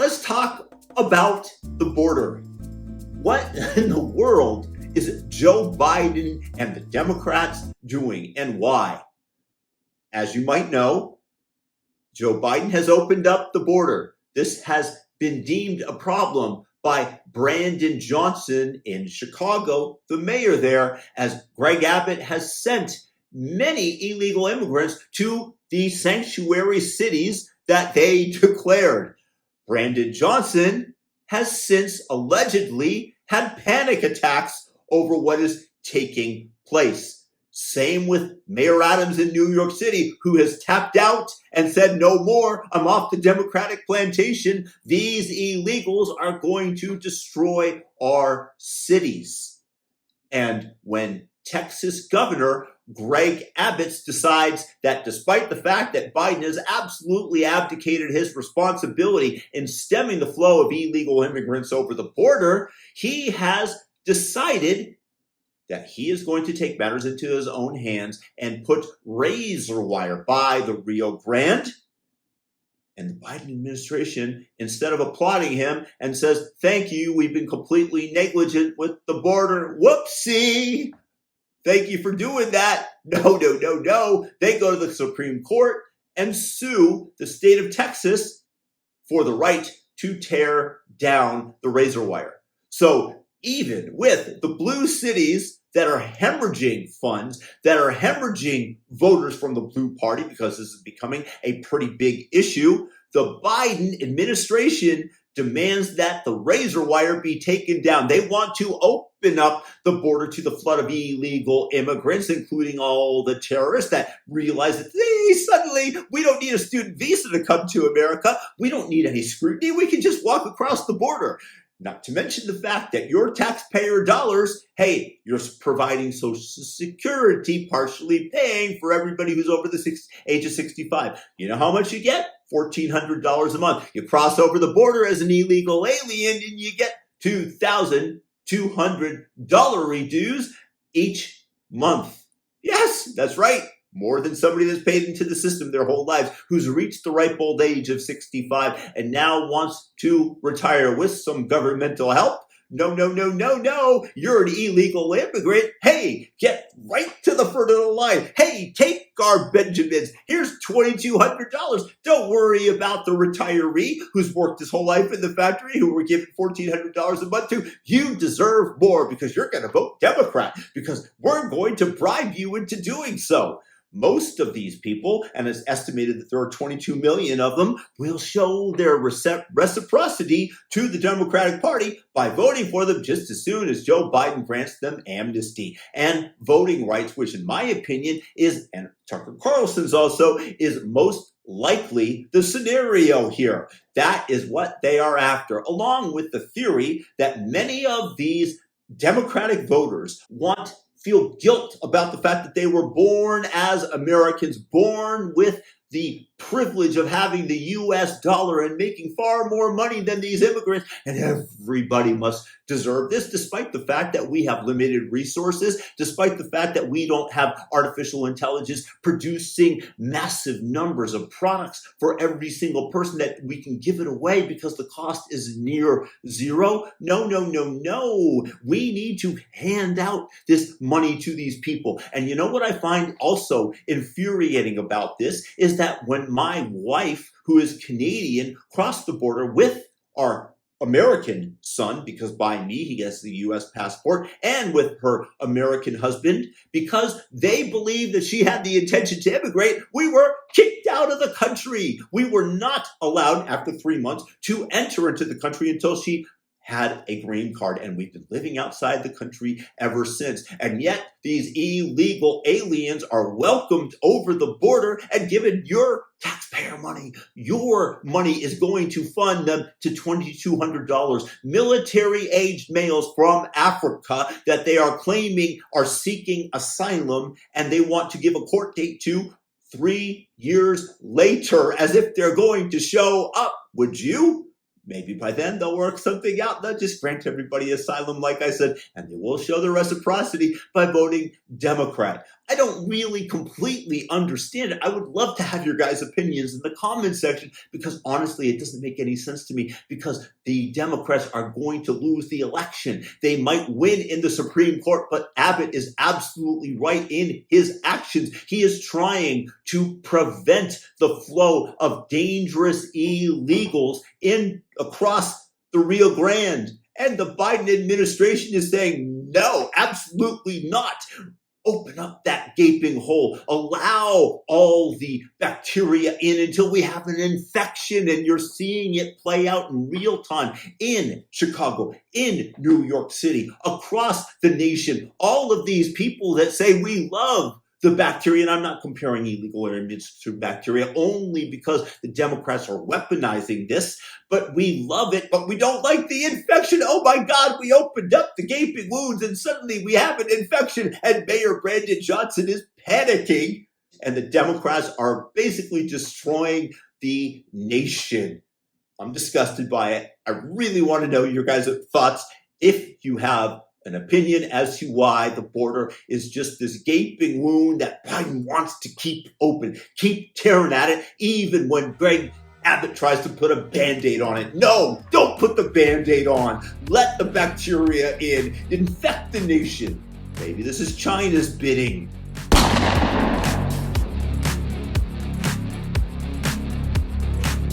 let's talk about the border. What in the world is Joe Biden and the Democrats doing, and why? As you might know, Joe Biden has opened up the border. This has been deemed a problem by Brandon Johnson in Chicago, the mayor there, as Greg Abbott has sent many illegal immigrants to the sanctuary cities that they declared. Brandon Johnson has since allegedly had panic attacks over what is taking place. Same with Mayor Adams in New York City, who has tapped out and said, no more, I'm off the Democratic plantation. These illegals are going to destroy our cities. And when Texas Governor Greg Abbott decides that despite the fact that Biden has absolutely abdicated his responsibility in stemming the flow of illegal immigrants over the border, he has decided that he is going to take matters into his own hands and put razor wire by the Rio Grande. And the Biden administration, instead of applauding him and says, thank you, we've been completely negligent with the border. Whoopsie. Thank you for doing that. No. They go to the Supreme Court and sue the state of Texas for the right to tear down the razor wire. So even with the blue cities that are hemorrhaging funds, that are hemorrhaging voters from the blue party, because this is becoming a pretty big issue, the Biden administration demands that the razor wire be taken down. They want to open up the border to the flood of illegal immigrants, including all the terrorists that realize that suddenly we don't need a student visa to come to America. We don't need any scrutiny. We can just walk across the border. Not to mention the fact that your taxpayer dollars, hey, you're providing Social Security, partially paying for everybody who's over the age of 65. You know how much you get? $1,400 a month. You cross over the border as an illegal alien and you get $2,200 dues each month. Yes, that's right. More than somebody that's paid into the system their whole lives, who's reached the ripe old age of 65 and now wants to retire with some governmental help. No. You're an illegal immigrant. Hey, get right to the front of the line. Hey, take our Benjamins. Here's $2,200. Don't worry about the retiree who's worked his whole life in the factory, who we're giving $1,400 a month to. You deserve more because you're going to vote Democrat, because we're going to bribe you into doing so. Most of these people, and it's estimated that there are 22 million of them, will show their reciprocity to the Democratic Party by voting for them just as soon as Joe Biden grants them amnesty and voting rights, which in my opinion is, and Tucker Carlson's also, is most likely the scenario here. That is what they are after, along with the theory that many of these Democratic voters feel guilt about the fact that they were born as Americans, born with the privilege of having the U.S. dollar and making far more money than these immigrants, and everybody must deserve this, despite the fact that we have limited resources, despite the fact that we don't have artificial intelligence producing massive numbers of products for every single person that we can give it away because the cost is near zero. No. We need to hand out this money to these people. And you know what I find also infuriating about this is that when my wife, who is Canadian, crossed the border with our American son, because by me he gets the U.S. passport, and with her American husband, because they believed that she had the intention to immigrate, we were kicked out of the country. We were not allowed, after 3 months, to enter into the country until she had a green card, and we've been living outside the country ever since. And yet these illegal aliens are welcomed over the border and given your taxpayer money. Your money is going to fund them to $2,200. Military-aged males from Africa that they are claiming are seeking asylum, and they want to give a court date to 3 years later, as if they're going to show up. Would you? Maybe by then they'll work something out. They'll just grant everybody asylum, like I said, and they will show their reciprocity by voting Democrat. I don't really completely understand it. I would love to have your guys' opinions in the comment section because honestly, it doesn't make any sense to me because the Democrats are going to lose the election. They might win in the Supreme Court, but Abbott is absolutely right in his actions. He is trying to prevent the flow of dangerous illegals across the Rio Grande. And the Biden administration is saying, no, absolutely not. Open up that gaping hole. Allow all the bacteria in until we have an infection. And you're seeing it play out in real time in Chicago, in New York City, across the nation. All of these people that say we love the bacteria, and I'm not comparing illegal immigrants to bacteria only because the Democrats are weaponizing this, but we love it, but we don't like the infection. Oh my God, we opened up the gaping wounds and suddenly we have an infection and Mayor Brandon Johnson is panicking and the Democrats are basically destroying the nation. I'm disgusted by it. I really want to know your guys' thoughts. If you have an opinion as to why the border is just this gaping wound that Biden wants to keep open, keep tearing at it, even when Greg Abbott tries to put a Band-Aid on it. No, don't put the Band-Aid on. Let the bacteria in. Infect the nation. Maybe this is China's bidding.